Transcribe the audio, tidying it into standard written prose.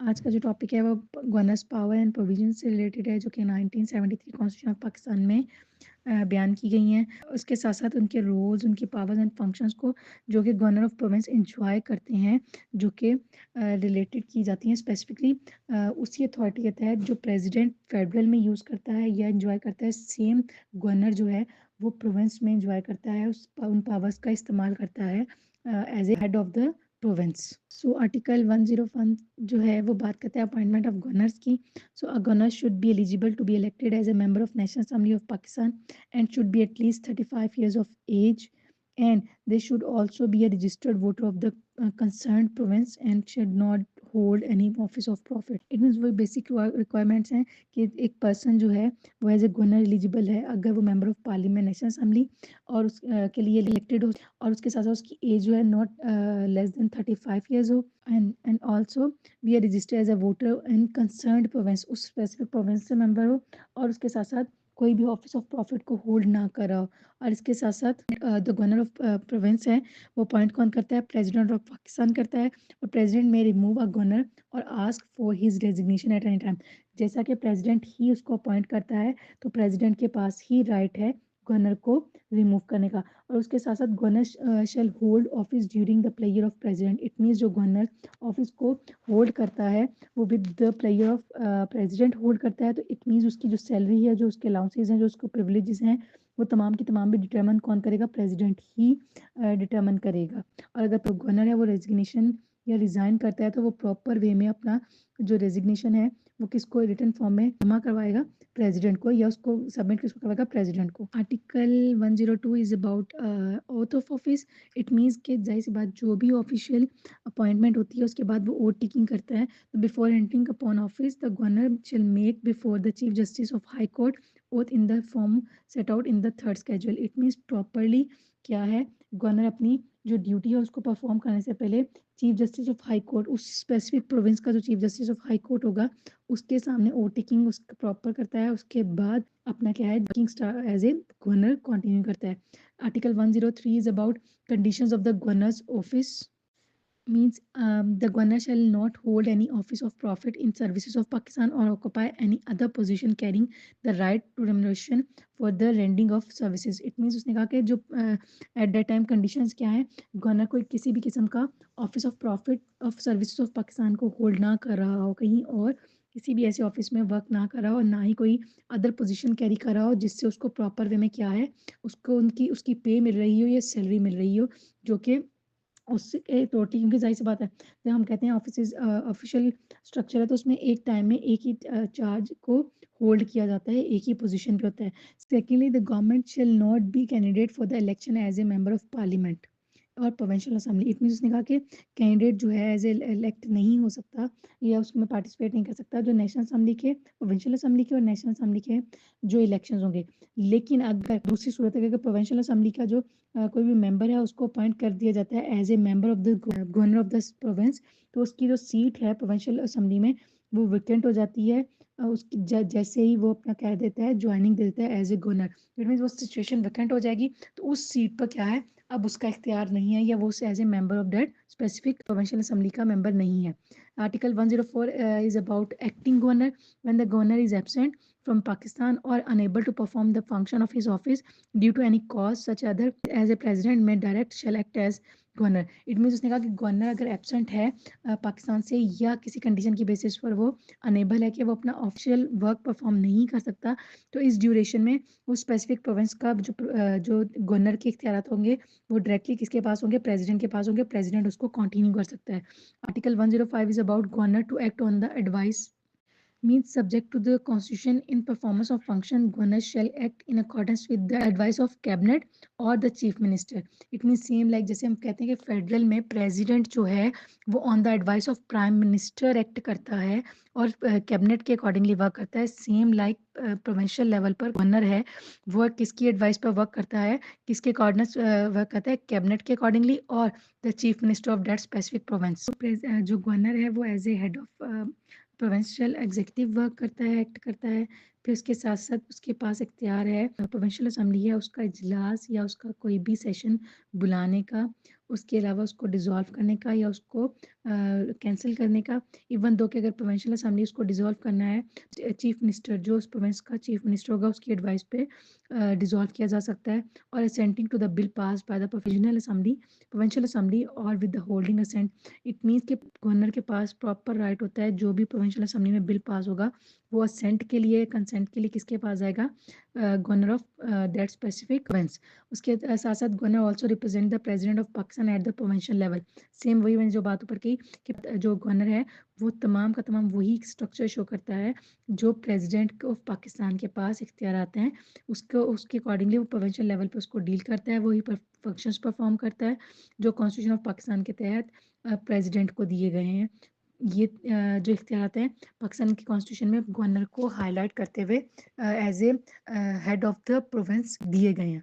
आज का जो टॉपिक है वो गवर्नर्स पावर एंड प्रोविजन से रिलेटेड है, जो कि 1973 कॉन्स्टिट्यूशन ऑफ पाकिस्तान में बयान की गई हैं। उसके साथ साथ उनके रोल्स, उनकी पावर्स एंड फंक्शंस को जो कि गवर्नर ऑफ प्रोविंस इंजॉय करते हैं, जो कि रिलेटेड की जाती हैं स्पेसिफिकली उसी अथॉरिटी के तहत जो प्रेसिडेंट फेडरल में यूज़ करता है या इंजॉय करता है, सेम गवर्नर जो है वो प्रोविंस में इंजॉय करता है, उन पावर्स का इस्तेमाल करता है as a head of the province. So article 101 जो है वो बात करता है अपॉइंटमेंट ऑफ गवर्नर्स की। So a governor should be eligible to be elected as a member of National Assembly of Pakistan and should be at least 35 years of age, and they should also be a registered voter of the concerned province and should not hold any office of profit. It means वो basic requirements हैं कि एक person जो है वो as a governor eligible है अगर वो member of parliament national assembly और के लिए इलेक्टेड हो, और उसके साथ साथ उसकी एज जो है नॉट लेस देन 35 ईयर्स हो, and also we are register as a voter in concerned province, उस स्पेसिफिक प्रोविंस से मेंबर हो, और उसके साथ साथ कोई भी ऑफिस ऑफ प्रॉफिट को होल्ड ना कर रहा हो। और इसके साथ साथ द गवर्नर ऑफ प्रोविंस है वो अपॉइंट कौन करता है? प्रेसिडेंट ऑफ पाकिस्तान करता है, और प्रेसिडेंट में रिमूव अ गवर्नर और ask for his resignation at any time. जैसा कि प्रेसिडेंट ही उसको अपॉइंट करता है, तो प्रेसिडेंट के पास ही राइट है गवर्नर को रिमूव करने का। और उसके साथ साथ governor shell hold office during the player of president. It means जो गवर्नर ऑफिस को होल्ड करता है वो with the player of president hold करता है, तो इट मीन्स उसकी जो सैलरी है, जो उसके अलाउंसेज हैं, जो उसको प्रिविलेजेस हैं, वो तमाम की तमाम भी डिटरमन कौन करेगा? प्रेसिडेंट ही डिटरमन करेगा। और अगर तो गवर्नर है वो रेजिग्नेशन या रिजाइन करता है, तो वो प्रॉपर वे में अपना जो रेजिग्नेशन है वो किसको रिटर्न फॉर्म में जमा करवाएगा? प्रेसिडेंट को, या उसको सबमिट किसको करवाएगा? प्रेसिडेंट को। Article 102 is about oath of office. It means कि जाहिर सी बात जो भी ऑफिशियल अपॉइंटमेंट होती है उसके बाद वो ओथ टेकिंग करता है। तो before entering upon office the governor shall make before the chief justice of high court oath in the form set out in the third schedule. It means properly क्या है, गवर्नर अपनी जो duty है उसको perform करने से पहले chief justice of high court, उस स्पेसिफिक प्रोविंस का जो chief justice of high court होगा उसके सामने ओथ टेकिंग उसका प्रॉपर करता है। उसके बाद अपना क्या है, working star as a governor continue करता है। Article 103 is about conditions of the governor's office. Means the governor shall not hold any office of profit in services of Pakistan or occupy any other position carrying the right to remuneration for the rendering of services. It means उसने कहा कि जो at that time conditions क्या है, governor को किसी भी किस्म का office of profit of services of Pakistan को होल्ड ना कर रहा हो कहीं, और किसी भी ऐसे ऑफिस में वर्क ना कर रहा हो, और ना ही कोई अदर पोजीशन कैरी कर रहा हो जिससे उसको प्रॉपर वे में क्या है, उसको उनकी उसकी पे मिल रही हो या सैलरी मिल रही हो, जो कि उससे टोटली, क्योंकि ज़ाहिर सी बात है जब हम कहते हैं ऑफिस ऑफिशियल स्ट्रक्चर है तो उसमें एक टाइम में एक ही चार्ज को होल्ड किया जाता है, एक ही पोजीशन पे होता है। Secondly the government shall not be candidate for the election as a member of parliament और प्रोविंशियल असेंबली। इट मीन उसने कहा कि कैंडिडेट जो है एज ए इलेक्ट नहीं हो सकता या उसमें पार्टिसिपेट नहीं कर सकता जो नेशनल असेंबली के, प्रोविंशियल असेंबली के और नेशनल असेंबली के जो इलेक्शंस होंगे। लेकिन अगर दूसरी सूरत है कि प्रोविंशियल असेंबली का जो कोई भी मेंबर है उसको अपॉइंट कर दिया जाता है as a member of the governor of the province, तो उसकी जो सीट है प्रोविंशियल असेंबली में वो वेकेंट हो जाती है। उसकी जैसे ही वो अपना कह देता है ज्वाइनिंग दे देता है as a governor, it mean वो सिचुएशन वेकेंट हो जाएगी, तो उस सीट पर क्या है, अब उसका इख्तियार नहीं है या वो as a member of that specific provincial assembly का मेंबर नहीं है। Article 104 is about acting governor. When the governor is absent from Pakistan or unable to perform the function of his office due to any cause such other as a president may direct shall act as governor. It mean उसने कहा कि governor अगर absent है पाकिस्तान से या किसी condition की basis पर वो अनेबल है कि वो अपना ऑफिशियल वर्क परफॉर्म नहीं कर सकता, तो इस ड्यूरेशन में वो स्पेसिफिक प्रोविंस का जो गवर्नर के इख्तियारात होंगे वो डायरेक्टली किसके पास होंगे? प्रेसिडेंट के पास होंगे। प्रेसिडेंट उसको कंटिन्यू कर सकता है। Article 105 is about governor to act on the advice means subject to the constitution in performance of function governor shall act in accordance with the advice of cabinet or the chief minister। it means same like जैसे हम कहते हैं कि federal में president जो है वो on the advice of prime minister act करता है और कैबिनेट के अकॉर्डिंगली वर्क करता है, सेम लाइक प्रोविंशियल लेवल पर गवर्नर है वो किसकी एडवाइस पर वर्क करता है, किसके अकॉर्डिंग वर्क करता है? कैबिनेट के अकॉर्डिंगली और the chief minister of that specific province. जो गवर्नर है वो as a head of provincial executive work करता है, एक्ट करता है। फिर उसके साथ साथ उसके पास इख्तियार है प्रोविंशियल असेंबली है उसका इजलास या उसका कोई भी सेशन बुलाने का, उसके अलावा उसको डिसॉल्व करने का या उसको कैंसिल करने का। इवन दो कि अगर प्रोविंशियल असेंबली उसको डिसॉल्व करना है, चीफ मिनिस्टर जो उस प्रोविंस का चीफ मिनिस्टर होगा उसकी एडवाइस पे डिसॉल्व किया जा सकता है। और assenting to the bill pass by the provincial assembly और with the holding assent. It means कि गवर्नर के पास प्रॉपर राइट होता है, जो भी प्रोविंशियल असेंबली में बिल पास होगा वो असेंट के लिए, कंसेंट के लिए किसके पास जाएगा, governor of that specific province. उसके साथ साथ governor also represent the president of Pakistan at the provincial level. Same वही मैंने जो बात ऊपर की कि जो गवर्नर है वो तमाम का तमाम वही स्ट्रक्चर शो करता है जो प्रेसिडेंट ऑफ पाकिस्तान के पास इख्तियार आते हैं, उसको उसके अकॉर्डिंगली वो प्रोविंशियल लेवल पे उसको डील करता है, वही फंक्शंस परफॉर्म करता है जो कॉन्स्टिट्यूशन ऑफ पाकिस्तान के तहत प्रेसिडेंट को दिए गए हैं। ये जो इख्तियार हैं पाकिस्तान की कॉन्स्टिट्यूशन में गवर्नर को हाईलाइट करते हुए as a head of the province दिए गए हैं।